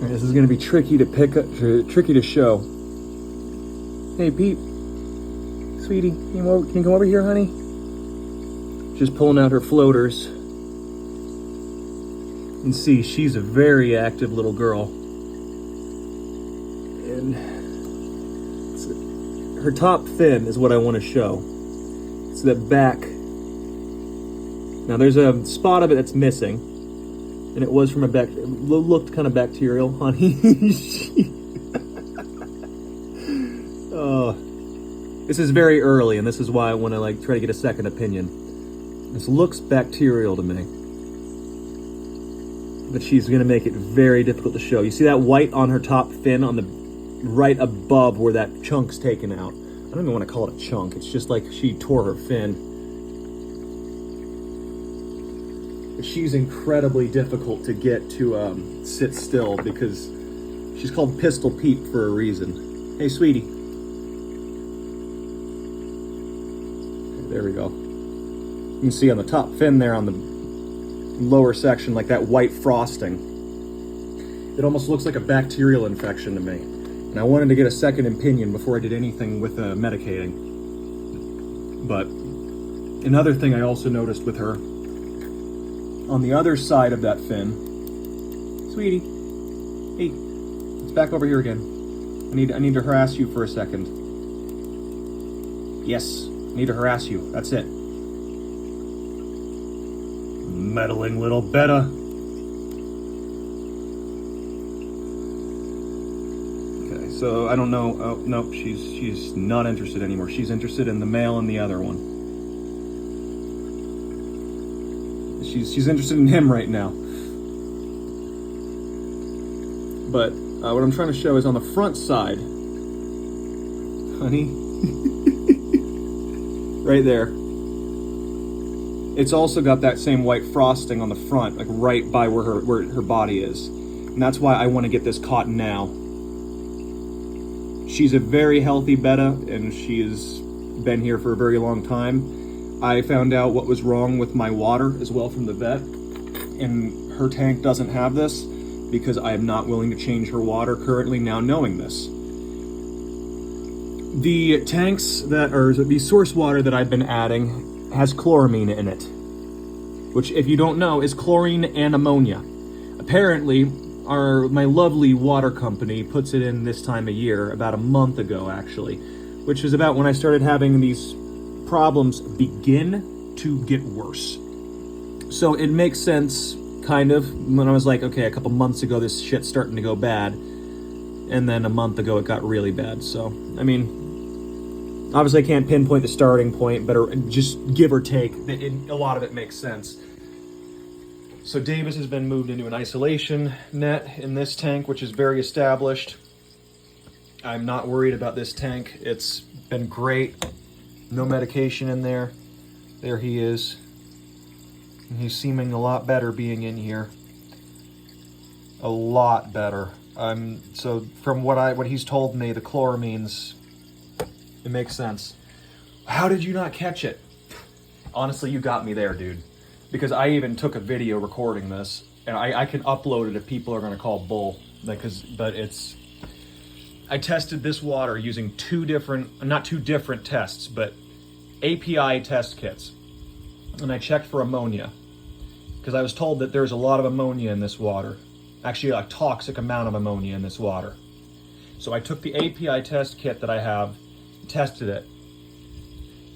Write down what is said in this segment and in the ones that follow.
Right, this is going to be tricky to pick up, tricky to show. Hey, Pete. Sweetie, can you come over here, honey? Just pulling out her floaters. You can see she's a very active little girl. And her top fin is what I want to show. It's that back. Now there's a spot of it that's missing. And it was from a it looked kind of bacterial, honey. This is very early, and this is why I want to try to get a second opinion. This looks bacterial to me, but she's going to make it very difficult to show. You see that white on her top fin, on the right above where that chunk's taken out. I don't even want to call it a chunk. It's just like she tore her fin. She's incredibly difficult to get to sit still because she's called Pistol Peep for a reason. Hey, sweetie. Okay, there we go. You can see on the top fin there on the lower section, like that white frosting. It almost looks like a bacterial infection to me. And I wanted to get a second opinion before I did anything with medicating. But another thing I also noticed with her, on the other side of that fin, sweetie, hey, it's back over here again. I need to harass you for a second. Yes, I need to harass you. That's it. Meddling little betta. Okay, so I don't know. Oh no, she's not interested anymore. She's interested in the male and the other one. She's interested in him right now. But what I'm trying to show is on the front side, honey, right there. It's also got that same white frosting on the front, like right by where her body is. And that's why I want to get this caught now. She's a very healthy betta, and she has been here for a very long time. I found out what was wrong with my water as well from the vet, and her tank doesn't have this because I am not willing to change her water currently now knowing this. The tanks the source water that I've been adding has chloramine in it, which, if you don't know, is chlorine and ammonia. Apparently, my lovely water company puts it in this time of year, about a month ago actually, which is about when I started having these problems begin to get worse. So it makes sense, kind of, when I was like, okay, a couple months ago this shit's starting to go bad, and then a month ago it got really bad. So, I mean, obviously I can't pinpoint the starting point, but just give or take, a lot of it makes sense. So Davis has been moved into an isolation net in this tank, which is very established. I'm not worried about this tank. It's been great. No medication in there. There he is. And he's seeming a lot better being in here. A lot better. So from what he's told me, the chloramines, it makes sense. How did you not catch it? Honestly, you got me there, dude. Because I even took a video recording this, and I can upload it if people are going to call bull. I tested this water using not two different tests, but API test kits. And I checked for ammonia, because I was told that there's a lot of ammonia in this water. Actually, a toxic amount of ammonia in this water. So I took the API test kit that I have, tested it.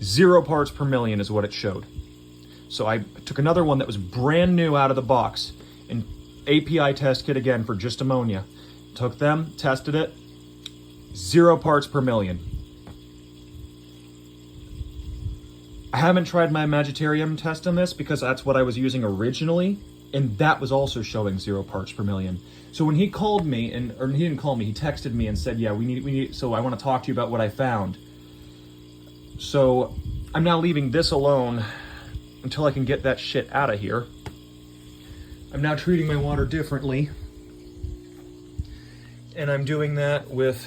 0 parts per million is what it showed. So I took another one that was brand new out of the box, and API test kit again for just ammonia. Took them, tested it, 0 parts per million. I haven't tried my Magitarium test on this because that's what I was using originally, and that was also showing 0 parts per million. So when he called me, or he didn't call me, he texted me and said, yeah, we need, so I want to talk to you about what I found. So I'm now leaving this alone until I can get that shit out of here. I'm now treating my water differently. And I'm doing that with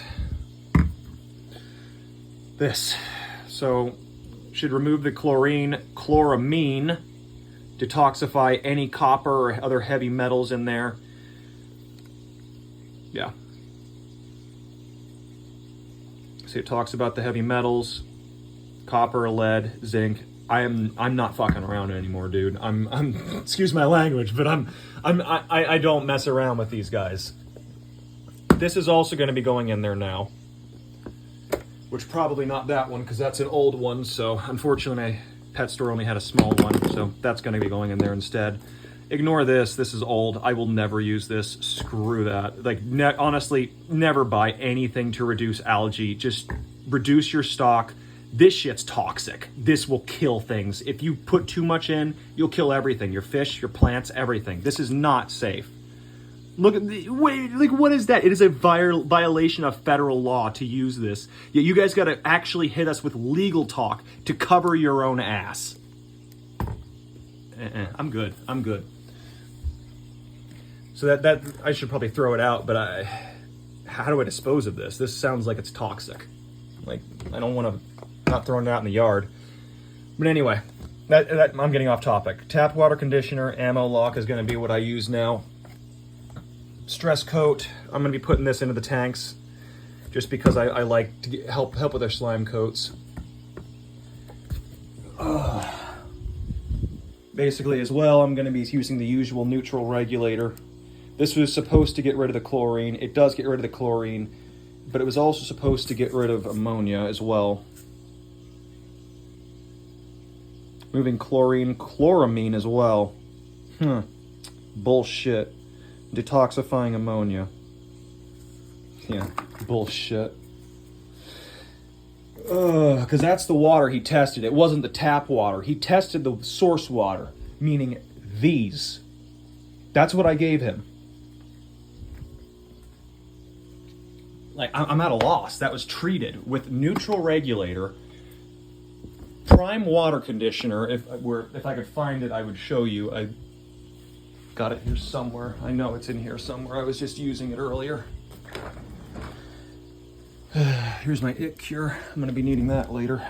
this. So, should remove the chloramine, detoxify any copper or other heavy metals in there. Yeah. See, it talks about the heavy metals, copper, lead, zinc. I'm not fucking around anymore, dude. I'm excuse my language, but I don't mess around with these guys. This is also going to be going in there now, which probably not that one because that's an old one. So unfortunately, my pet store only had a small one, so that's going to be going in there instead. Ignore this. This is old. I will never use this. Screw that. Like, honestly, never buy anything to reduce algae. Just reduce your stock. This shit's toxic. This will kill things. If you put too much in, you'll kill everything. Your fish, your plants, everything. This is not safe. Look at the, wait, like, what is that? It is a violation of federal law to use this. Yet you guys got to actually hit us with legal talk to cover your own ass. I'm good. I'm good. So that I should probably throw it out, but how do I dispose of this? This sounds like it's toxic. Like, I don't want to not throwing it out in the yard. But anyway, that I'm getting off topic. Tap water conditioner, ammo lock is going to be what I use now. Stress coat, I'm going to be putting this into the tanks just because I like to help with their slime coats. Basically as well, I'm going to be using the usual neutral regulator. This was supposed to get rid of the chlorine. It does get rid of the chlorine, but it was also supposed to get rid of ammonia as well. Moving chloramine as well. Bullshit. Detoxifying ammonia. Yeah, bullshit. Because that's the water he tested. It wasn't the tap water. He tested the source water, meaning these. That's what I gave him. Like, I'm at a loss. That was treated with neutral regulator, prime water conditioner. If I could find it, I would show you. I got it here somewhere. I know it's in here somewhere. I was just using it earlier. Here's my ick cure. I'm going to be needing that later.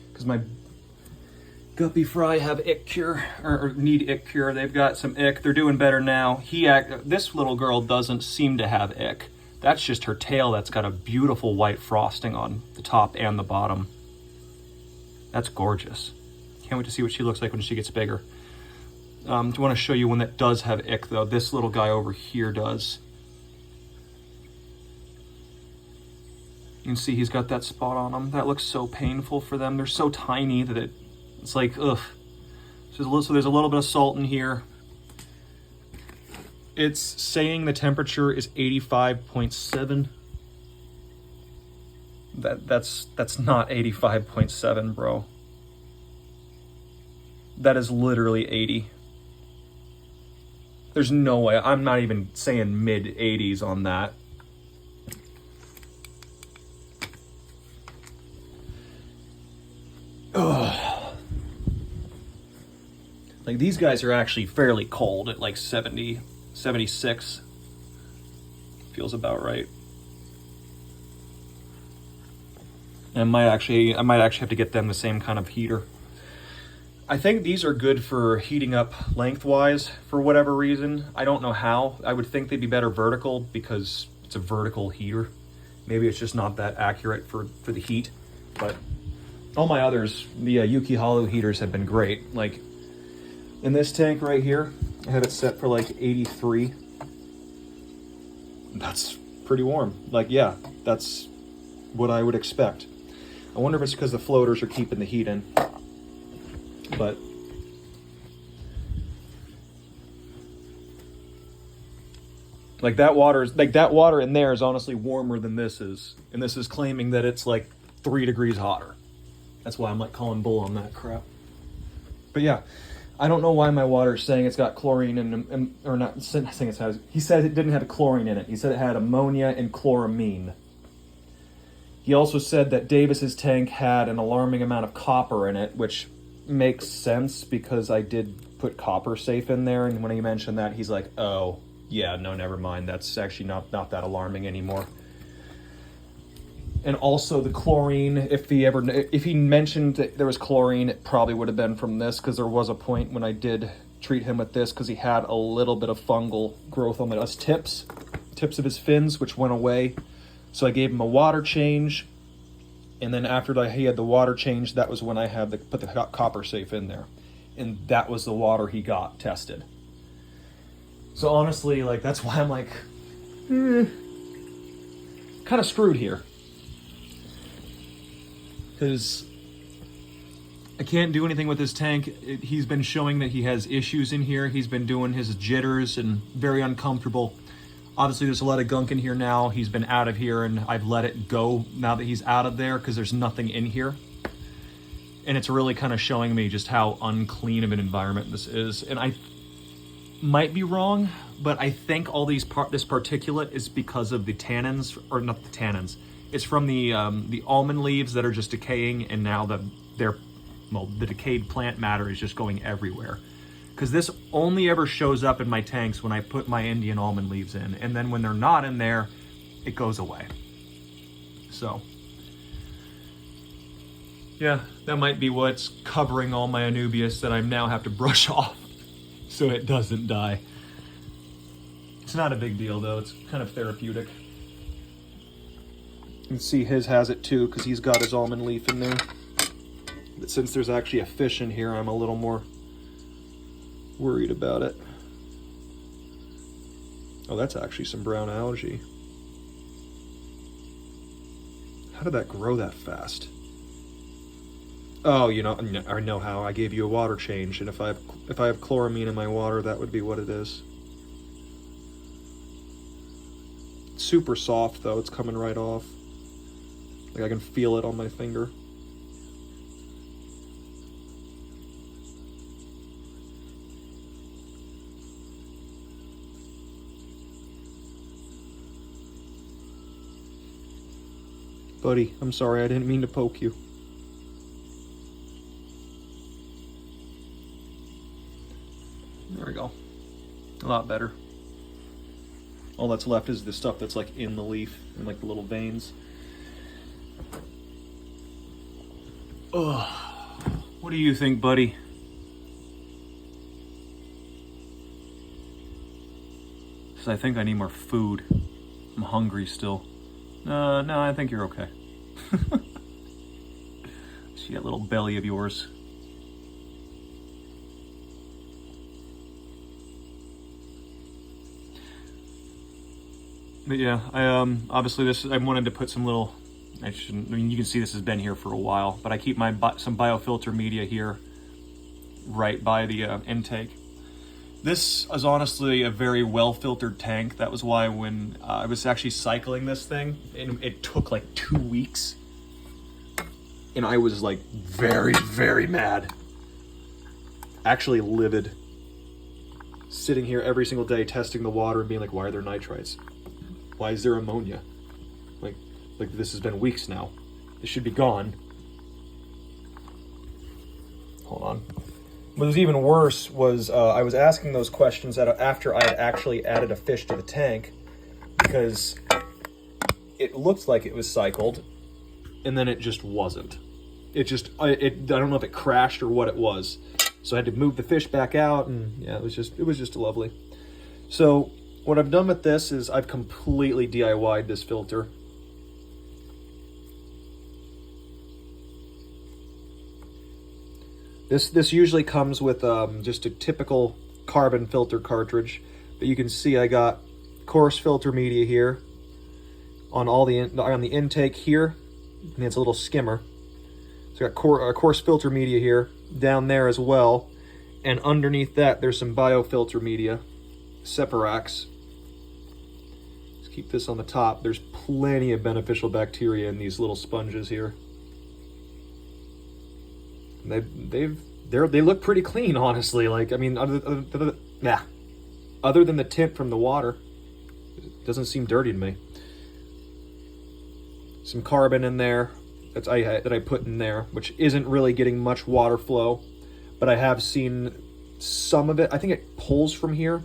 Because my Guppy Fry have ick cure, or need ick cure. They've got some ick. They're doing better now. This little girl doesn't seem to have ick. That's just her tail that's got a beautiful white frosting on the top and the bottom. That's gorgeous. Can't wait to see what she looks like when she gets bigger. Do you want to show you one that does have ick, though? This little guy over here does. You can see he's got that spot on him. That looks so painful for them. They're so tiny that it's like, ugh. So there's a little bit of salt in here. It's saying the temperature is 85.7. That's not 85.7, bro. That is literally 80. There's no way. I'm not even saying mid 80s on that. Ugh. Like, these guys are actually fairly cold at like 70, 76. Feels about right. And I might actually have to get them the same kind of heater. I think these are good for heating up lengthwise for whatever reason. I don't know how. I would think they'd be better vertical because it's a vertical heater. Maybe it's just not that accurate for the heat. But all my others, the Yuki Hollow heaters have been great. Like, in this tank right here, I have it set for like 83. That's pretty warm. Like, yeah, that's what I would expect. I wonder if it's because the floaters are keeping the heat in. But like that water in there is honestly warmer than this is, and this is claiming that it's like 3 degrees hotter. That's why I'm like calling bull on that crap. But yeah, I don't know why my water is saying it's got chlorine and or not saying it has. He said it didn't have chlorine in it. He said it had ammonia and chloramine. He also said that Davis's tank had an alarming amount of copper in it, which makes sense because I did put copper safe in there, and when he mentioned that, he's like, oh yeah, no, never mind, that's actually not that alarming anymore. And also the chlorine, if he mentioned that there was chlorine, it probably would have been from this, because there was a point when I did treat him with this because he had a little bit of fungal growth on his tips of his fins, which went away. So I gave him a water change, and then after he had the water change, that was when I had put the copper safe in there, and that was the water he got tested. So honestly, like, that's why I'm like, kind of screwed here, because I can't do anything with this tank. He's been showing that he has issues in here. He's been doing his jitters and very uncomfortable. Obviously, there's a lot of gunk in here now. He's been out of here, and I've let it go now that he's out of there because there's nothing in here. And it's really kind of showing me just how unclean of an environment this is. And I might be wrong, but I think all this particulate is because of the tannins, or not the tannins. It's from the almond leaves that are just decaying, and now the decayed plant matter is just going everywhere. Because this only ever shows up in my tanks when I put my Indian almond leaves in, and then when they're not in there, it goes away. So, yeah, that might be what's covering all my Anubius that I now have to brush off so it doesn't die. It's not a big deal though, it's kind of therapeutic. You can see his has it too, because he's got his almond leaf in there. But since there's actually a fish in here, I'm a little more worried about it. Oh, that's actually some brown algae. How did that grow that fast? Oh, you know, I know how. I gave you a water change, and if I have chloramine in my water, that would be what it is. It's super soft though, it's coming right off. Like I can feel it on my finger. Buddy, I'm sorry, I didn't mean to poke you. There we go. A lot better. All that's left is the stuff that's like in the leaf and like the little veins. Ugh. What do you think, buddy? Because I think I need more food. I'm hungry still. No, I think you're okay. See that little belly of yours. But yeah, obviously I wanted to put some little, I mean, you can see this has been here for a while, but I keep some biofilter media here right by the intake. This is honestly a very well-filtered tank. That was why when I was actually cycling this thing, and it took like 2 weeks, and I was like very, very mad. Actually livid. Sitting here every single day testing the water and being like, why are there nitrites? Why is there ammonia? Like this has been weeks now. This should be gone. Hold on. What was even worse was I was asking those questions after I had actually added a fish to the tank, because it looked like it was cycled, and then it just wasn't. I don't know if it crashed or what it was. So I had to move the fish back out, and yeah, it was just lovely. So what I've done with this is I've completely DIY'd this filter. This usually comes with just a typical carbon filter cartridge, but you can see I got coarse filter media here on the intake here, and it's a little skimmer. So I got coarse filter media here, down there as well, and underneath that there's some biofilter media, Separax. Let's keep this on the top. There's plenty of beneficial bacteria in these little sponges here. They look pretty clean, honestly. Like, I mean, other than the tint from the water, it doesn't seem dirty to me. Some carbon in there that I put in there, which isn't really getting much water flow, but I have seen some of it. I think it pulls from here.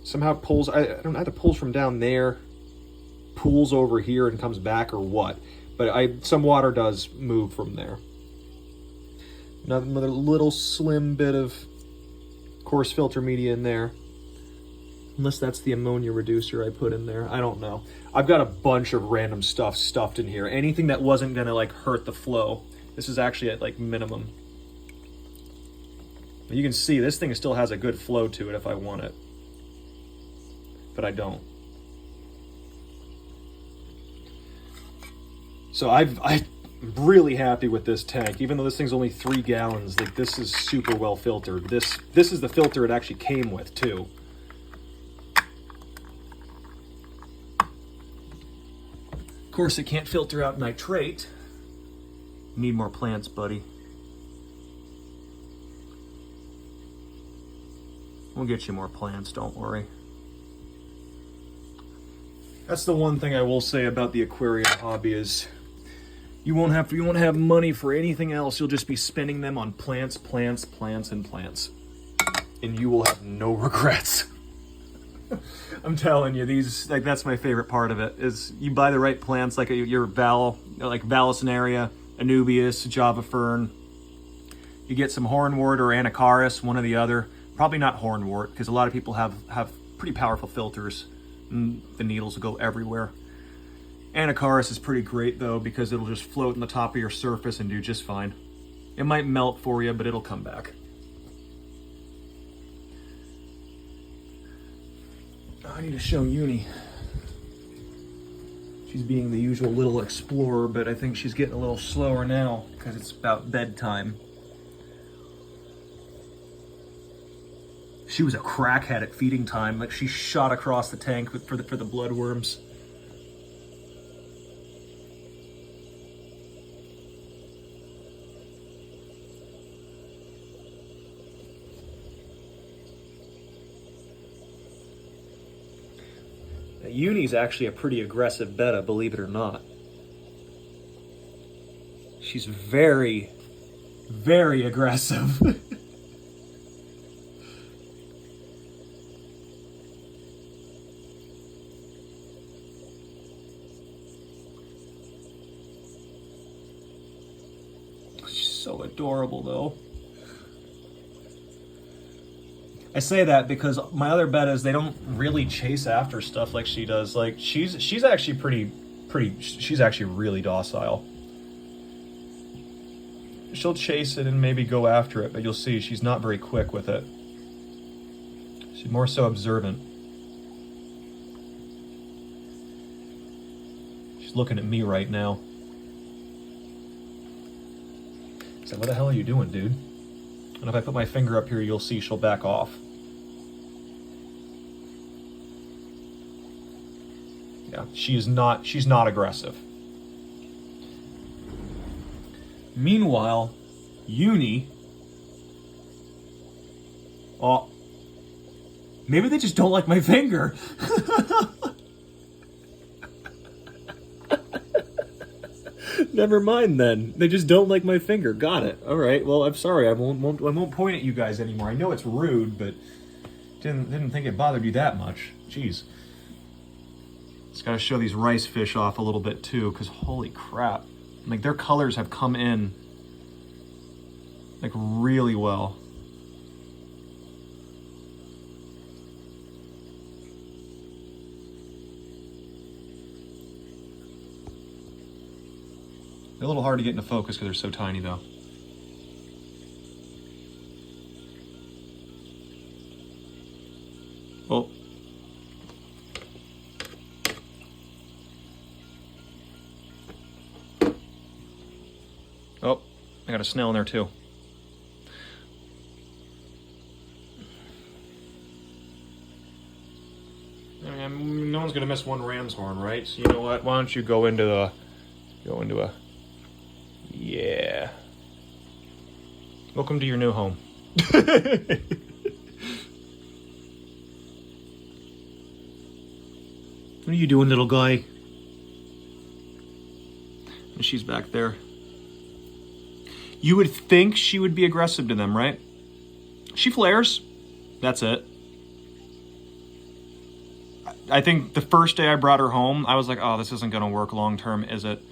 Somehow it pulls. I don't know if it pulls from down there, pools over here and comes back, or what. But some water does move from there. Another little slim bit of coarse filter media in there. Unless that's the ammonia reducer I put in there. I don't know. I've got a bunch of random stuff stuffed in here. Anything that wasn't gonna like hurt the flow. This is actually at like minimum. You can see this thing still has a good flow to it if I want it. But I don't. So I'm really happy with this tank. Even though this thing's only 3 gallons, like this is super well filtered. This is the filter it actually came with too. Of course, it can't filter out nitrate. Need more plants, buddy. We'll get you more plants, don't worry. That's the one thing I will say about the aquarium hobby is you won't have money for anything else. You'll just be spending them on plants, plants, plants, and plants. And you will have no regrets. I'm telling you, these, like, that's my favorite part of it, is you buy the right plants, like your Vallisneria, Anubius, Java Fern. You get some hornwort or Anacharis, one or the other. Probably not hornwort, because a lot of people have pretty powerful filters, and the needles will go everywhere. Anacharis is pretty great, though, because it'll just float on the top of your surface and do just fine. It might melt for you, but it'll come back. I need to show Uni. She's being the usual little explorer, but I think she's getting a little slower now, because it's about bedtime. She was a crackhead at feeding time. Like, she shot across the tank for the bloodworms. Now, Uni's actually a pretty aggressive betta, believe it or not. She's very, very aggressive. So adorable, though. I say that because my other bettas, they don't really chase after stuff like she does. Like, she's actually she's actually really docile. She'll chase it and maybe go after it, but you'll see she's not very quick with it. She's more so observant. She's looking at me right now. So what the hell are you doing, dude? And if I put my finger up here, you'll see she'll back off. Yeah, she's not aggressive. Meanwhile, Uni, oh, maybe they just don't like my finger. Never mind then. They just don't like my finger. Got it. All right. Well, I'm sorry. I won't point at you guys anymore. I know it's rude, but didn't think it bothered you that much. Jeez. Just gotta show these rice fish off a little bit too, because holy crap. Like, their colors have come in like really well. They're a little hard to get into focus because they're so tiny, though. Oh. Oh, I got a snail in there, too. I mean, no one's going to miss one ram's horn, right? So you know what? Why don't you go into a... Yeah. Welcome to your new home. What are you doing, little guy? And she's back there. You would think she would be aggressive to them, right? She flares. That's it. I think the first day I brought her home, I was like, oh, this isn't going to work long term, is it?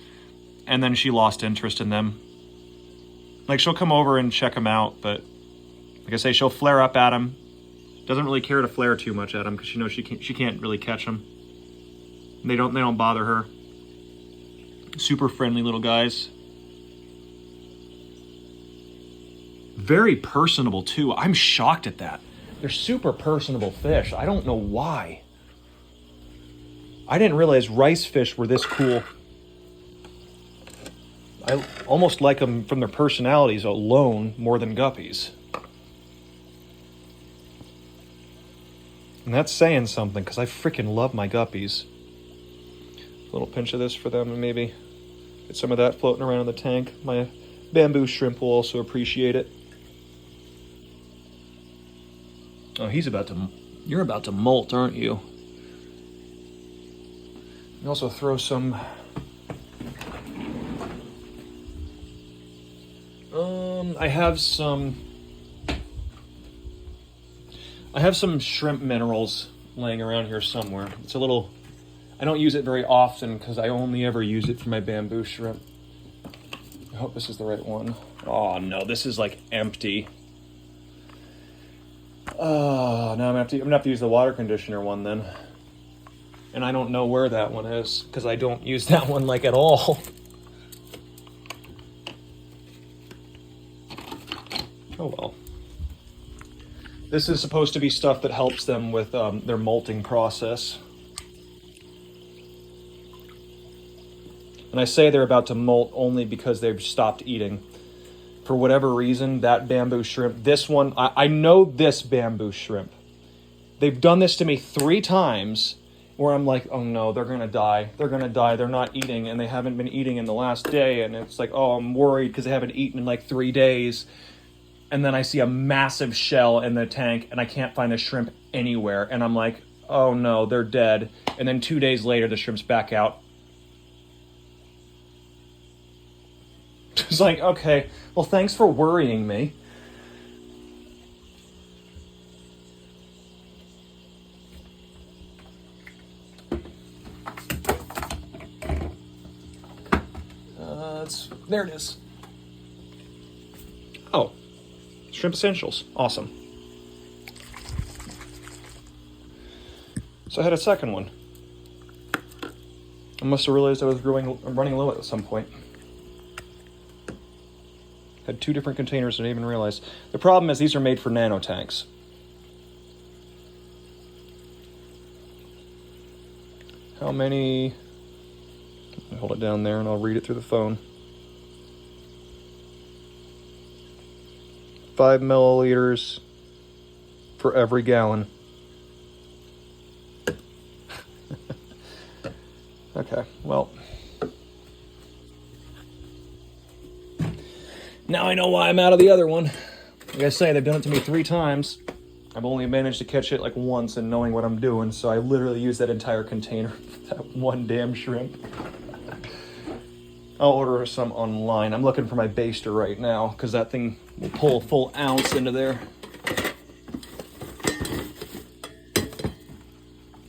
And then she lost interest in them. Like, she'll come over and check them out, but like I say, she'll flare up at them, Doesn't really care to flare too much at them because she knows she can't really catch them. They don't bother her. Super friendly little guys. Very personable too. I'm shocked at that. They're super personable fish. I don't know why. I didn't realize rice fish were this cool. I almost like them from their personalities alone more than guppies. And that's saying something, because I freaking love my guppies. A little pinch of this for them, and maybe get some of that floating around in the tank. My bamboo shrimp will also appreciate it. Oh, you're about to molt, aren't you? You also throw some... I have some shrimp minerals laying around here somewhere. It's a little... I don't use it very often because I only ever use it for my bamboo shrimp. I hope this is the right one. Oh no, this is like empty. Oh, now I'm gonna have to use the water conditioner one then. And I don't know where that one is because I don't use that one like at all. Oh well. This is supposed to be stuff that helps them with their molting process. And I say they're about to molt only because they've stopped eating. For whatever reason, that bamboo shrimp, this one, I know this bamboo shrimp. They've done this to me 3 times where I'm like, oh no, they're gonna die. They're gonna die. They're not eating, and they haven't been eating in the last day. And it's like, oh, I'm worried because they haven't eaten in like 3 days. And then I see a massive shell in the tank, and I can't find the shrimp anywhere. And I'm like, oh no, they're dead. And then 2 days later, the shrimp's back out. It's like, okay, well, thanks for worrying me. There it is. Oh, shrimp essentials. Awesome. So I had a second one. I must have realized I was running low at some point. Had 2 different containers and I didn't even realize. The problem is these are made for nano tanks. How many? Hold it down there and I'll read it through the phone. 5 milliliters for every gallon. Okay, well. Now I know why I'm out of the other one. Like I say, they've done it to me 3 times. I've only managed to catch it like once and knowing what I'm doing, so I literally used that entire container for that one damn shrimp. I'll order some online. I'm looking for my baster right now, because that thing will pull a full ounce into there.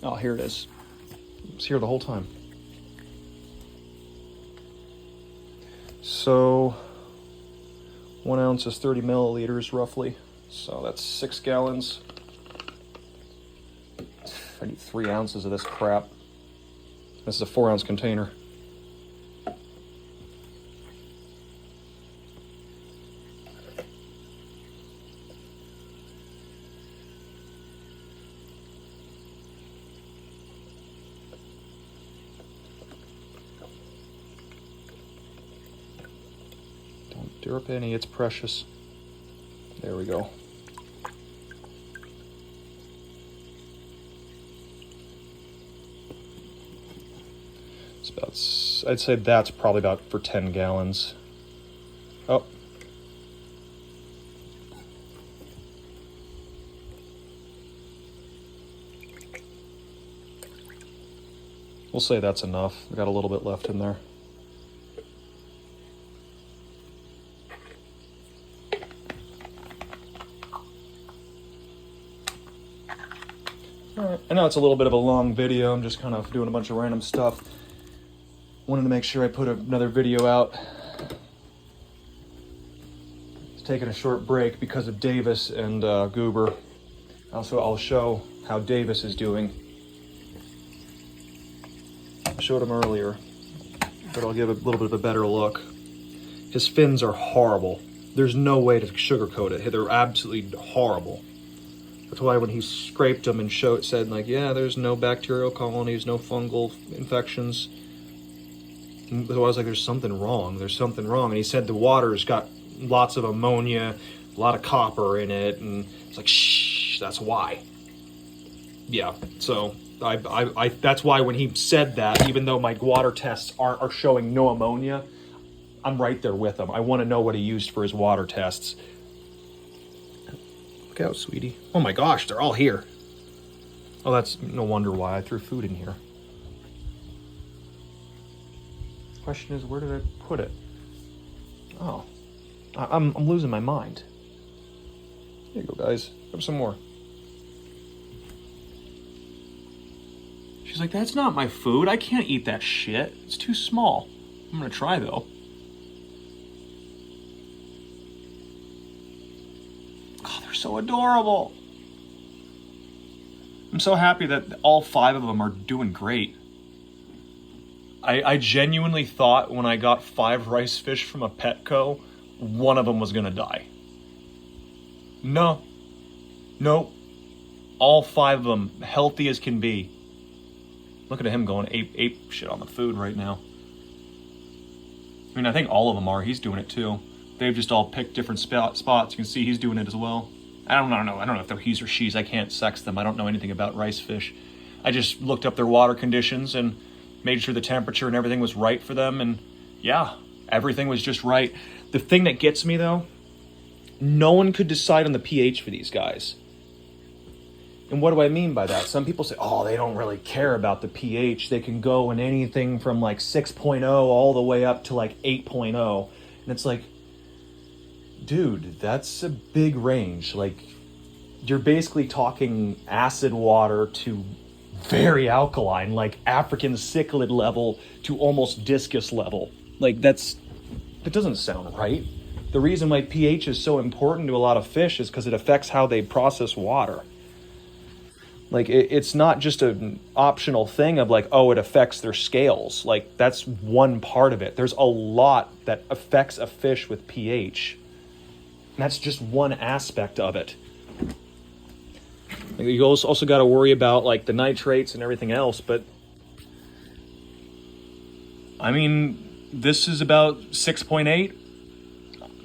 Oh, here it is. It's here the whole time. So... 1 ounce is 30 milliliters, roughly. So that's 6 gallons. I need 3 ounces of this crap. This is a 4-ounce container. Dear a penny, it's precious. There we go. It's about, I'd say that's probably about for 10 gallons. Oh. We'll say that's enough. We got a little bit left in there. Alright, I know it's a little bit of a long video. I'm just kind of doing a bunch of random stuff. Wanted to make sure I put another video out. It's taking a short break because of Davis and Goober. Also, I'll show how Davis is doing. I showed him earlier, but I'll give a little bit of a better look. His fins are horrible. There's no way to sugarcoat it. They're absolutely horrible. That's why when he scraped them and said like, yeah, there's no bacterial colonies, no fungal infections. So I was like, there's something wrong. There's something wrong. And he said the water's got lots of ammonia, a lot of copper in it, and it's like, shh, that's why. Yeah, so I that's why when he said that, even though my water tests are showing no ammonia, I'm right there with him. I want to know what he used for his water tests. Look out, sweetie. Oh my gosh, they're all here. Oh, that's no wonder why I threw food in here. Question is, where did I put it? Oh, I'm losing my mind. Here you go, guys. Grab some more. She's like, that's not my food. I can't eat that shit. It's too small. I'm gonna try though. Oh, they're so adorable. I'm so happy that all 5 of them are doing great. I genuinely thought when I got 5 rice fish from a Petco, one of them was gonna die. No. Nope. All 5 of them, healthy as can be. Look at him going ape shit on the food right now. I mean, I think all of them are. He's doing it too. They've just all picked different spots. You can see he's doing it as well. I don't know if they're he's or she's. I can't sex them. I don't know anything about rice fish. I just looked up their water conditions and made sure the temperature and everything was right for them. And yeah, everything was just right. The thing that gets me though, no one could decide on the pH for these guys. And what do I mean by that? Some people say, oh, they don't really care about the pH. They can go in anything from like 6.0 all the way up to like 8.0. And it's like, dude, that's a big range. Like, you're basically talking acid water to very alkaline, like African cichlid level to almost discus level. Like, that doesn't sound right. The reason why pH is so important to a lot of fish is because it affects how they process water. Like, it's not just an optional thing of like, oh, it affects their scales. Like, that's one part of it. There's a lot that affects a fish with pH. And that's just one aspect of it. Like, you also got to worry about like the nitrates and everything else. But I mean, this is about 6.8.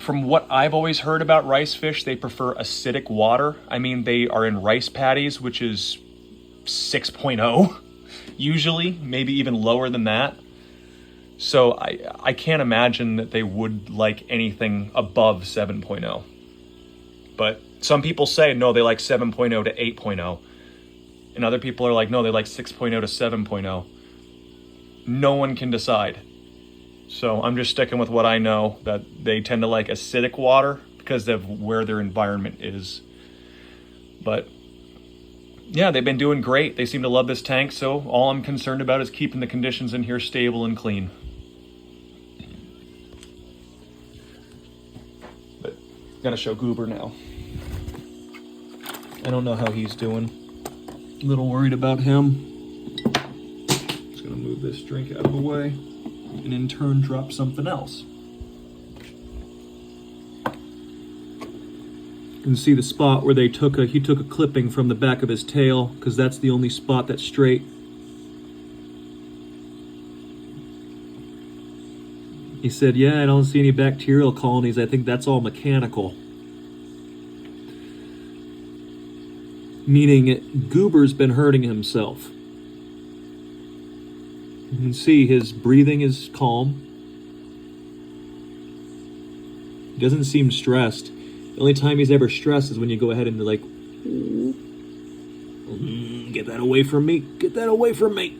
From what I've always heard about rice fish, they prefer acidic water. I mean, they are in rice paddies, which is 6.0 usually, maybe even lower than that. So I can't imagine that they would like anything above 7.0. But some people say, no, they like 7.0 to 8.0. And other people are like, no, they like 6.0 to 7.0. No one can decide. So I'm just sticking with what I know, that they tend to like acidic water because of where their environment is. But yeah, they've been doing great. They seem to love this tank, so all I'm concerned about is keeping the conditions in here stable and clean. But gotta show Goober now. I don't know how he's doing. A little worried about him. Just gonna move this drink out of the way and in turn drop something else. You can see the spot where he took a clipping from the back of his tail, because that's the only spot that's straight. He said, yeah, I don't see any bacterial colonies. I think that's all mechanical. Meaning Goober's been hurting himself. You can see his breathing is calm. He doesn't seem stressed. The only time he's ever stressed is when you go ahead and like, get that away from me. Get that away from me.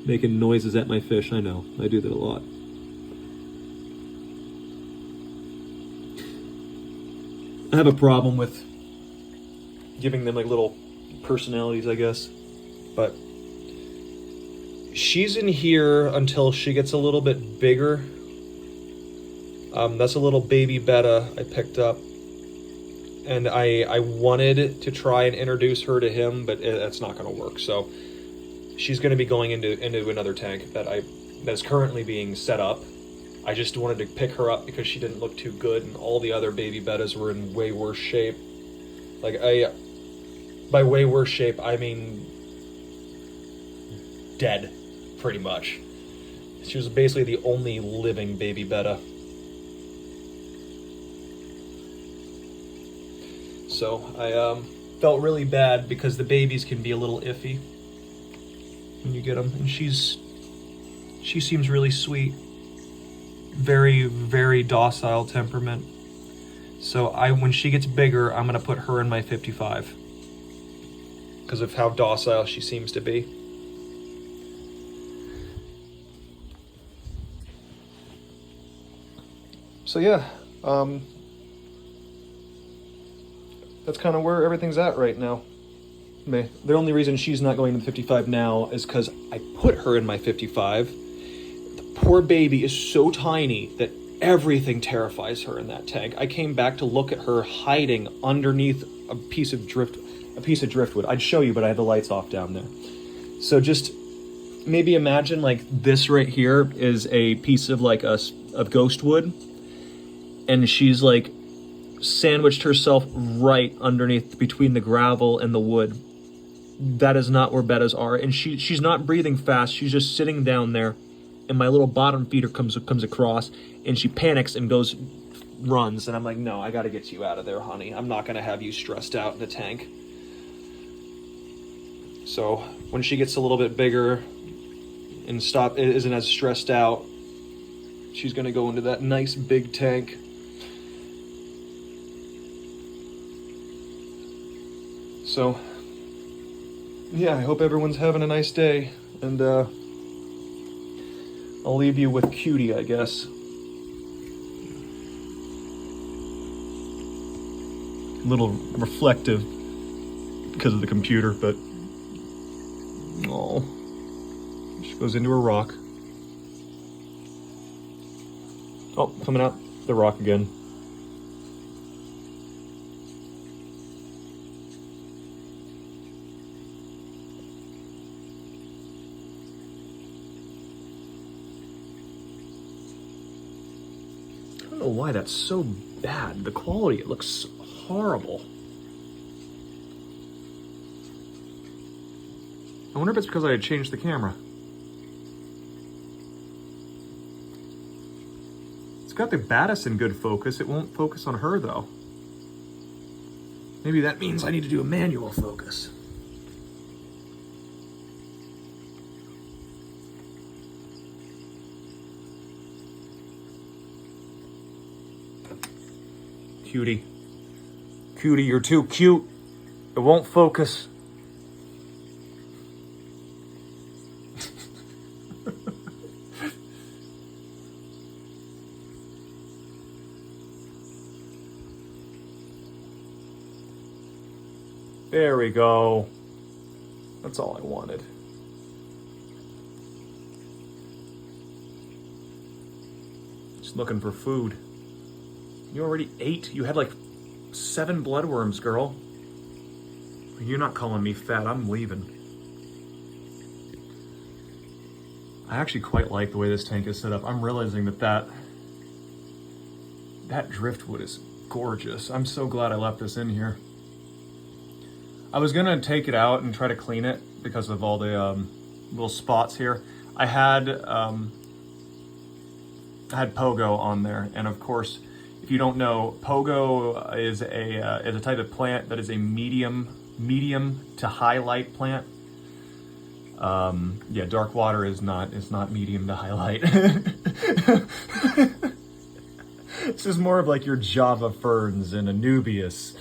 Making noises at my fish. I know. I do that a lot. I have a problem with giving them like little personalities, I guess. But she's in here until she gets a little bit bigger. That's a little baby betta I picked up. And I wanted to try and introduce her to him, but that's not going to work. So she's going to be going into another tank that is currently being set up. I just wanted to pick her up because she didn't look too good, and all the other baby bettas were in way worse shape. Like, by way worse shape, I mean dead, pretty much. She was basically the only living baby betta. So I felt really bad because the babies can be a little iffy when you get them, and she seems really sweet, very, very docile temperament. So when she gets bigger, I'm gonna put her in my 55 because of how docile she seems to be. So yeah, that's kind of where everything's at right now. The only reason she's not going to the 55 now is because I put her in my 55. The poor baby is so tiny that everything terrifies her in that tank. I came back to look at her hiding underneath a piece of driftwood. I'd show you, but I had the lights off down there. So just maybe imagine like this right here is a piece of like of ghost wood, and she's like sandwiched herself right underneath between the gravel and the wood. That is not where bettas are, and she's not breathing fast. She's just sitting down there, and my little bottom feeder comes across, and she panics and runs, and I'm like, no, I gotta get you out of there, honey. I'm not gonna have you stressed out in the tank. So when she gets a little bit bigger and isn't as stressed out, she's gonna go into that nice big tank. So, yeah, I hope everyone's having a nice day, and I'll leave you with Cutie, I guess. A little reflective because of the computer, but oh, she goes into a rock. Oh, coming out the rock again. I don't know why that's so bad. The quality, it looks horrible. I wonder if it's because I had changed the camera. It's got the Battis in good focus. It won't focus on her though. Maybe that means I need to do a manual focus. Cutie. Cutie, you're too cute. It won't focus. There we go. That's all I wanted. Just looking for food. You already ate? You had like 7 bloodworms, girl. You're not calling me fat, I'm leaving. I actually quite like the way this tank is set up. I'm realizing that driftwood is gorgeous. I'm so glad I left this in here. I was gonna take it out and try to clean it because of all the little spots here. I had pogo on there, and of course, if you don't know, pogo is a type of plant that is a medium to highlight plant. Yeah, dark water is not medium to highlight. This is more of like your Java ferns and Anubius.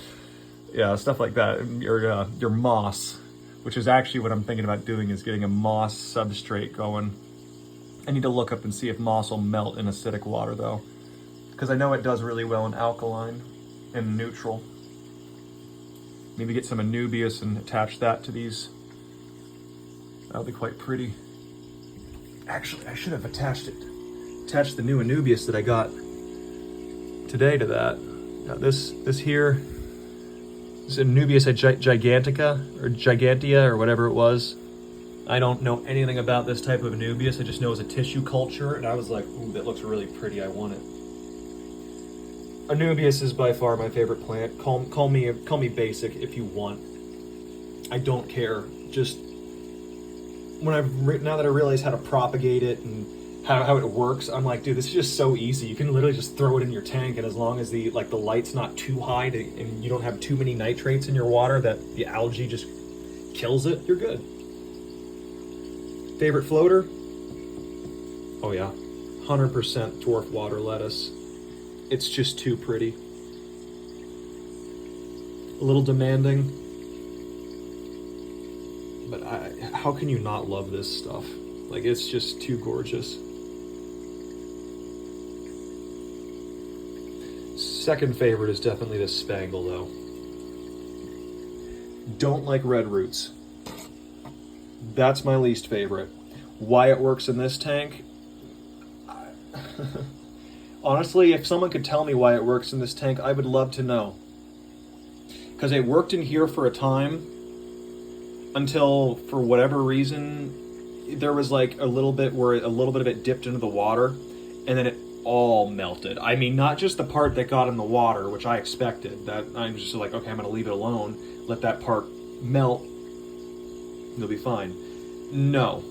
Yeah, stuff like that. Your moss, which is actually what I'm thinking about doing, is getting a moss substrate going. I need to look up and see if moss will melt in acidic water though, because I know it does really well in alkaline and neutral. Maybe get some Anubius and attach that to these. That'll be quite pretty. Actually, I should have attached the new Anubius that I got today to that. Now this here is Anubius gigantica, or gigantea, or whatever it was. I don't know anything about this type of Anubius. I just know it's a tissue culture, and I was like, ooh, that looks really pretty, I want it. Anubius is by far my favorite plant. Call me basic if you want. I don't care. Just now that I realize how to propagate it and how it works, I'm like, dude, this is just so easy. You can literally just throw it in your tank, and as long as the light's not too high and you don't have too many nitrates in your water that the algae just kills it, you're good. Favorite floater? Oh yeah, 100% dwarf water lettuce. It's just too pretty. A little demanding, but how can you not love this stuff? Like, it's just too gorgeous. Second favorite is definitely this spangle, though. Don't like red roots. That's my least favorite. Why it works in this tank? Honestly, if someone could tell me why it works in this tank, I would love to know. Because it worked in here for a time until, for whatever reason, there was like a little bit of it dipped into the water, and then it all melted. I mean, not just the part that got in the water, which I expected. That I'm just like, okay, I'm going to leave it alone, let that part melt, it'll be fine. No.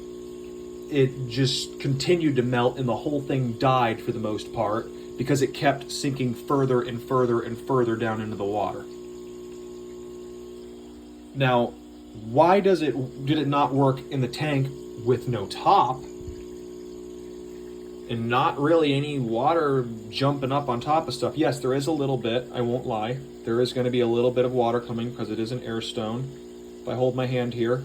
It just continued to melt, and the whole thing died for the most part because it kept sinking further and further and further down into the water. Now, why did it not work in the tank with no top and not really any water jumping up on top of stuff? Yes, there is a little bit, I won't lie. There is going to be a little bit of water coming because it is an air stone. If I hold my hand here,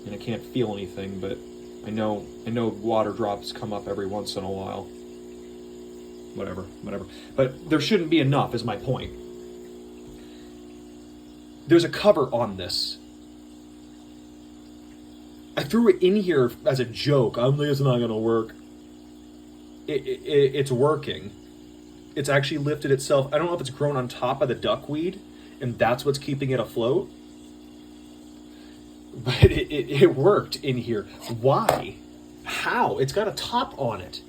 and I can't feel anything, but I know water drops come up every once in a while. Whatever. But there shouldn't be enough, is my point. There's a cover on this. I threw it in here as a joke. I'm like, it's not gonna work. It's working. It's actually lifted itself. I don't know if it's grown on top of the duckweed, and that's what's keeping it afloat. But it worked in here. Why? How? It's got a top on it.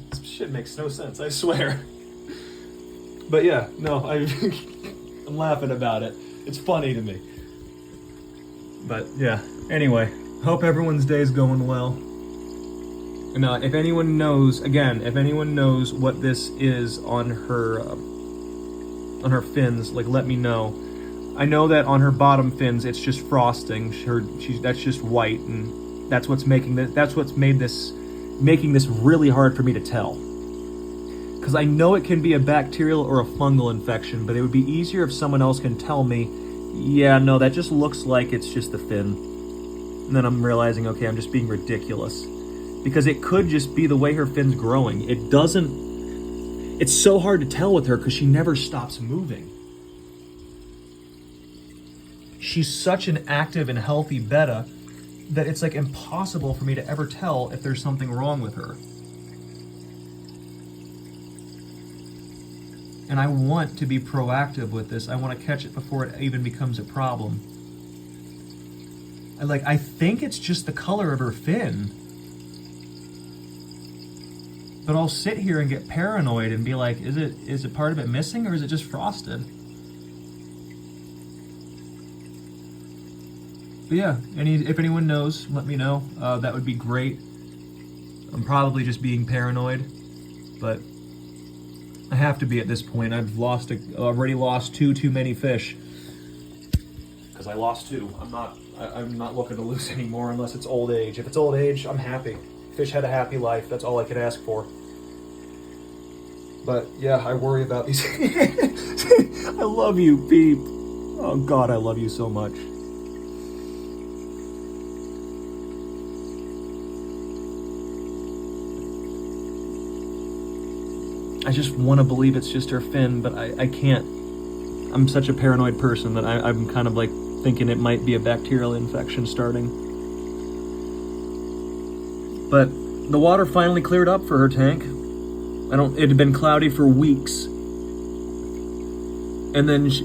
This shit makes no sense, I swear. But yeah, no, I'm laughing about it. It's funny to me. But yeah, anyway, hope everyone's day is going well. And if anyone knows what this is on her fins, like, let me know. I know that on her bottom fins, it's just frosting. That's just white, and that's what's making this. That's what's making this really hard for me to tell. Because I know it can be a bacterial or a fungal infection, but it would be easier if someone else can tell me, yeah, no, that just looks like it's just the fin. And then I'm realizing, okay, I'm just being ridiculous. Because it could just be the way her fin's growing. It's so hard to tell with her because she never stops moving. She's such an active and healthy betta that it's like impossible for me to ever tell if there's something wrong with her. And I want to be proactive with this. I want to catch it before it even becomes a problem. I think it's just the color of her fin. But I'll sit here and get paranoid and be like, is it part of it missing, or is it just frosted? But yeah, if anyone knows, let me know. That would be great. I'm probably just being paranoid, but I have to be at this point. I've already lost too many fish. Because I lost 2. I'm not looking to lose any more unless it's old age. If it's old age, I'm happy. Fish had a happy life. That's all I could ask for. But yeah, I worry about these. I love you, Peep. Oh God, I love you so much. I just want to believe it's just her fin, but I can't. I'm such a paranoid person that I'm kind of like thinking it might be a bacterial infection starting. But the water finally cleared up for her tank. It had been cloudy for weeks. And then she,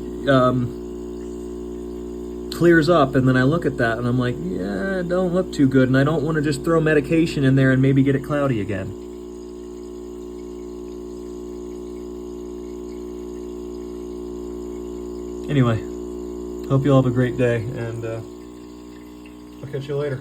clears up, and then I look at that and I'm like, yeah, it don't look too good, and I don't want to just throw medication in there and maybe get it cloudy again. Anyway, hope you all have a great day, and I'll catch you later.